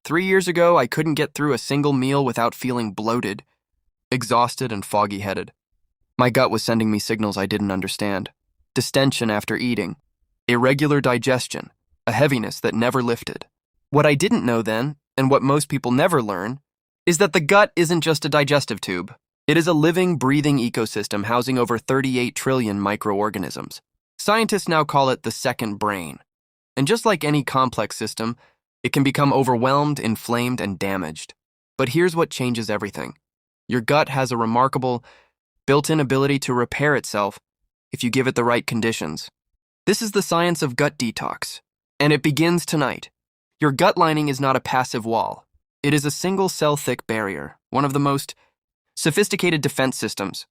3 years ago, I couldn't get through a single meal without feeling bloated, exhausted, and foggy-headed. My gut was sending me signals I didn't understand. Distension after eating, irregular digestion, a heaviness that never lifted. What I didn't know then, and what most people never learn, is that the gut isn't just a digestive tube. It is a living, breathing ecosystem housing over 38 trillion microorganisms. Scientists now call it the second brain. And just like any complex system, it can become overwhelmed, inflamed, and damaged. But here's what changes everything. Your gut has a remarkable, built-in ability to repair itself if you give it the right conditions. This is the science of gut detox, and it begins tonight. Your gut lining is not a passive wall. It is a single-cell thick barrier, one of the most sophisticated defense systems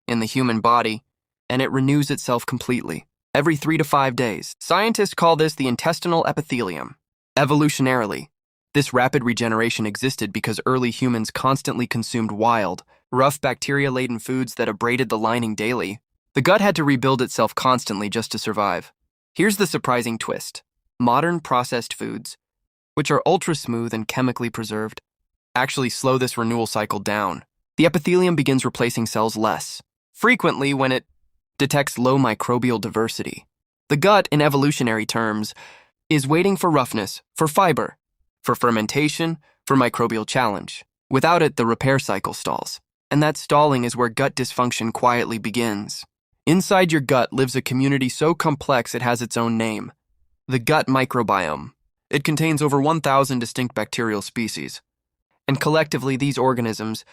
in the human body, and it renews itself completely every 3 to 5 days. Scientists call this the intestinal epithelium. Evolutionarily, this rapid regeneration existed because early humans constantly consumed wild, rough bacteria-laden foods that abraded the lining daily. The gut had to rebuild itself constantly just to survive. Here's the surprising twist. Modern processed foods, which are ultra-smooth and chemically preserved, actually slow this renewal cycle down. The epithelium begins replacing cells less frequently when it detects low microbial diversity. The gut, in evolutionary terms, is waiting for roughness, for fiber, for fermentation, for microbial challenge. Without it, the repair cycle stalls. And that stalling is where gut dysfunction quietly begins. Inside your gut lives a community so complex it has its own name, the gut microbiome. It contains over 1,000 distinct bacterial species, and collectively these organisms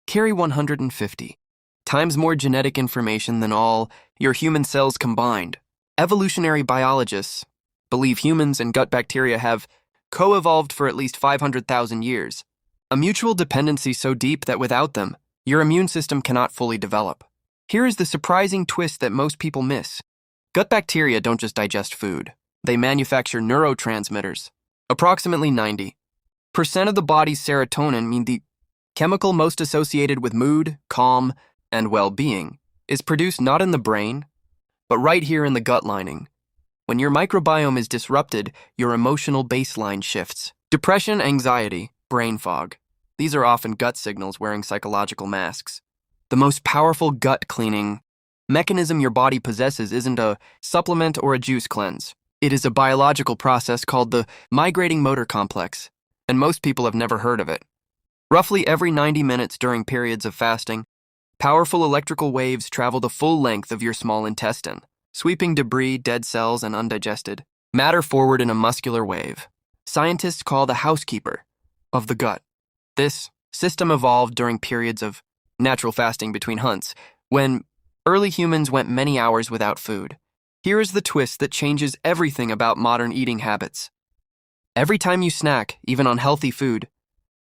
carry 150 times more genetic information than all your human cells combined. Evolutionary biologists believe humans and gut bacteria have co-evolved for at least 500,000 years, a mutual dependency so deep that without them, your immune system cannot fully develop. Here is the surprising twist that most people miss. Gut bacteria don't just digest food. They manufacture neurotransmitters. Approximately 90% of the body's serotonin, mean the chemical most associated with mood, calm, and well-being, is produced not in the brain, but right here in the gut lining. When your microbiome is disrupted, your emotional baseline shifts. Depression, anxiety, brain fog. These are often gut signals wearing psychological masks. The most powerful gut cleaning mechanism your body possesses isn't a supplement or a juice cleanse. It is a biological process called the migrating motor complex, and most people have never heard of it. Roughly every 90 minutes during periods of fasting, powerful electrical waves travel the full length of your small intestine, sweeping debris, dead cells, and undigested matter forward in a muscular wave. Scientists call the housekeeper of the gut. This system evolved during periods of natural fasting between hunts, when early humans went many hours without food. Here is the twist that changes everything about modern eating habits. Every time you snack, even on healthy food,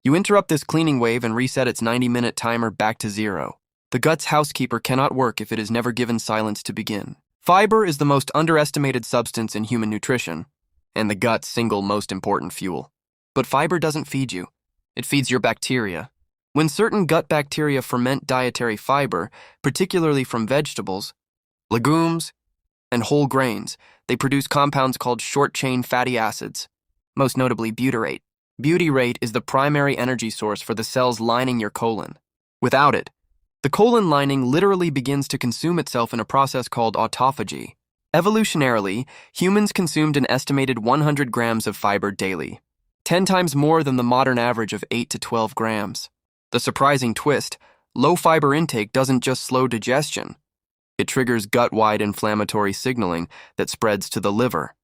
you interrupt this cleaning wave and reset its 90-minute timer back to zero. The gut's housekeeper cannot work if it is never given silence to begin. Fiber is the most underestimated substance in human nutrition, and the gut's single most important fuel. But fiber doesn't feed you. It feeds your bacteria. When certain gut bacteria ferment dietary fiber, particularly from vegetables, legumes, and whole grains, they produce compounds called short-chain fatty acids, most notably butyrate. Butyrate is the primary energy source for the cells lining your colon. Without it, the colon lining literally begins to consume itself in a process called autophagy. Evolutionarily, humans consumed an estimated 100 grams of fiber daily, 10 times more than the modern average of 8 to 12 grams. The surprising twist, low fiber intake doesn't just slow digestion. It triggers gut-wide inflammatory signaling that spreads to the liver,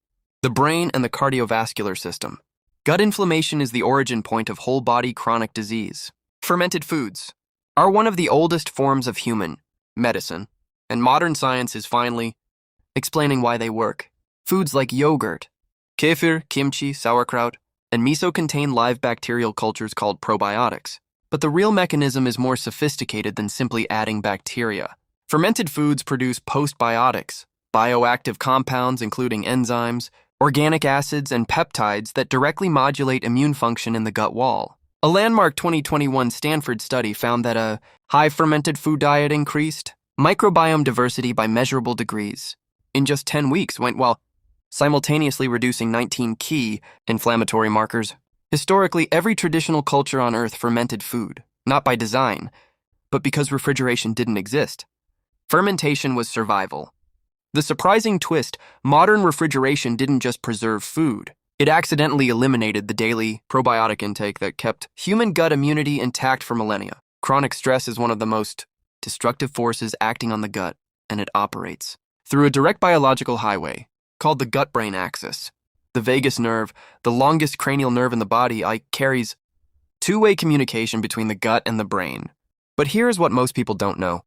the brain, and the cardiovascular system. Gut inflammation is the origin point of whole-body chronic disease. Fermented foods are one of the oldest forms of human medicine, and modern science is finally explaining why they work. Foods like yogurt, kefir, kimchi, sauerkraut, and miso contain live bacterial cultures called probiotics. But the real mechanism is more sophisticated than simply adding bacteria. Fermented foods produce postbiotics, bioactive compounds including enzymes, organic acids, and peptides that directly modulate immune function in the gut wall. A landmark 2021 Stanford study found that a high fermented food diet increased microbiome diversity by measurable degrees in just 10 weeks, while simultaneously reducing 19 key inflammatory markers. Historically, every traditional culture on Earth fermented food, not by design, but because refrigeration didn't exist. Fermentation was survival. The surprising twist, modern refrigeration didn't just preserve food. It accidentally eliminated the daily probiotic intake that kept human gut immunity intact for millennia. Chronic stress is one of the most destructive forces acting on the gut, and it operates through a direct biological highway called the gut-brain axis. The vagus nerve, the longest cranial nerve in the body, carries two-way communication between the gut and the brain. But here's what most people don't know.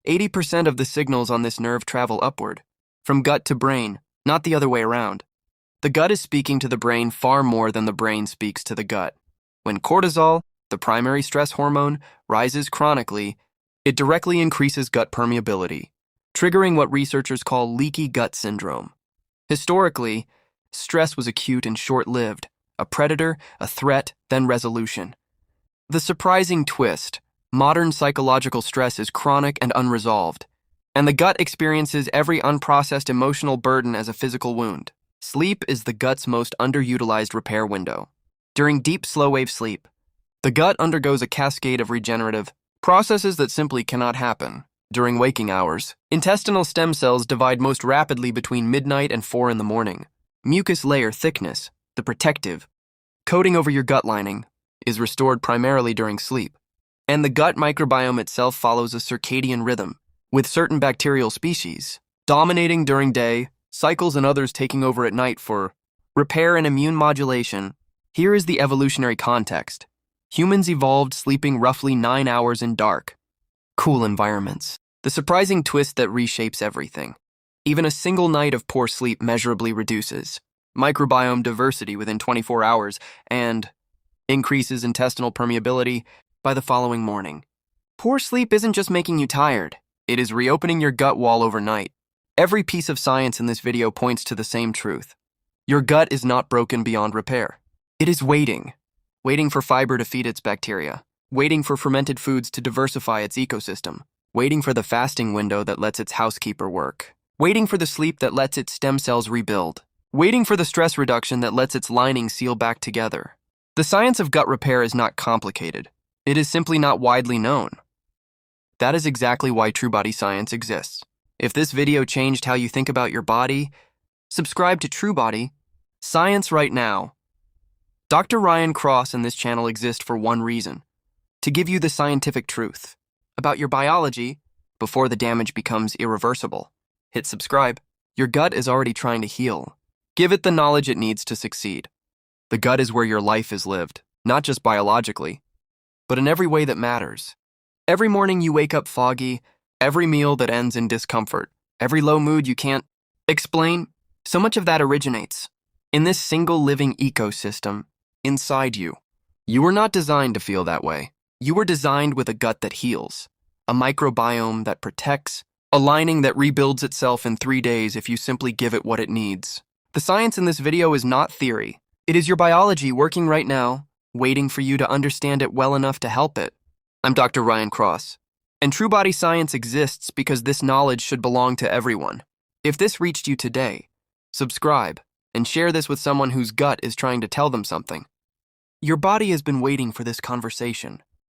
80% of the signals on this nerve travel upward, from gut to brain, not the other way around. The gut is speaking to the brain far more than the brain speaks to the gut. When cortisol, the primary stress hormone, rises chronically, it directly increases gut permeability, triggering what researchers call leaky gut syndrome. Historically, stress was acute and short-lived, a predator, a threat, then resolution. The surprising twist, modern psychological stress is chronic and unresolved, and the gut experiences every unprocessed emotional burden as a physical wound. Sleep is the gut's most underutilized repair window. During deep, slow-wave sleep, the gut undergoes a cascade of regenerative processes that simply cannot happen during waking hours. Intestinal stem cells divide most rapidly between midnight and 4 in the morning. Mucus layer thickness, the protective coating over your gut lining, is restored primarily during sleep. And the gut microbiome itself follows a circadian rhythm, with certain bacterial species dominating during day, cycles and others taking over at night for repair and immune modulation. Here is the evolutionary context. Humans evolved sleeping roughly 9 hours in dark, cool environments. The surprising twist that reshapes everything. Even a single night of poor sleep measurably reduces microbiome diversity within 24 hours and increases intestinal permeability by the following morning. Poor sleep isn't just making you tired, it is reopening your gut wall overnight. Every piece of science in this video points to the same truth. Your gut is not broken beyond repair. It is waiting for fiber to feed its bacteria, waiting for fermented foods to diversify its ecosystem, waiting for the fasting window that lets its housekeeper work, waiting for the sleep that lets its stem cells rebuild, waiting for the stress reduction that lets its lining seal back together. The science of gut repair is not complicated. It is simply not widely known. That is exactly why True Body Science exists. If this video changed how you think about your body, subscribe to True Body Science right now. Dr. Ryan Cross and this channel exist for one reason: to give you the scientific truth about your biology before the damage becomes irreversible. Hit subscribe. Your gut is already trying to heal. Give it the knowledge it needs to succeed. The gut is where your life is lived, not just biologically, but in every way that matters. Every morning you wake up foggy, every meal that ends in discomfort, every low mood you can't explain, so much of that originates in this single living ecosystem inside you. You were not designed to feel that way. You were designed with a gut that heals, a microbiome that protects, a lining that rebuilds itself in 3 days if you simply give it what it needs. The science in this video is not theory. It is your biology working right now, waiting for you to understand it well enough to help it. I'm Dr. Ryan Cross, and True Body Science exists because this knowledge should belong to everyone. If this reached you today, subscribe and share this with someone whose gut is trying to tell them something. Your body has been waiting for this conversation.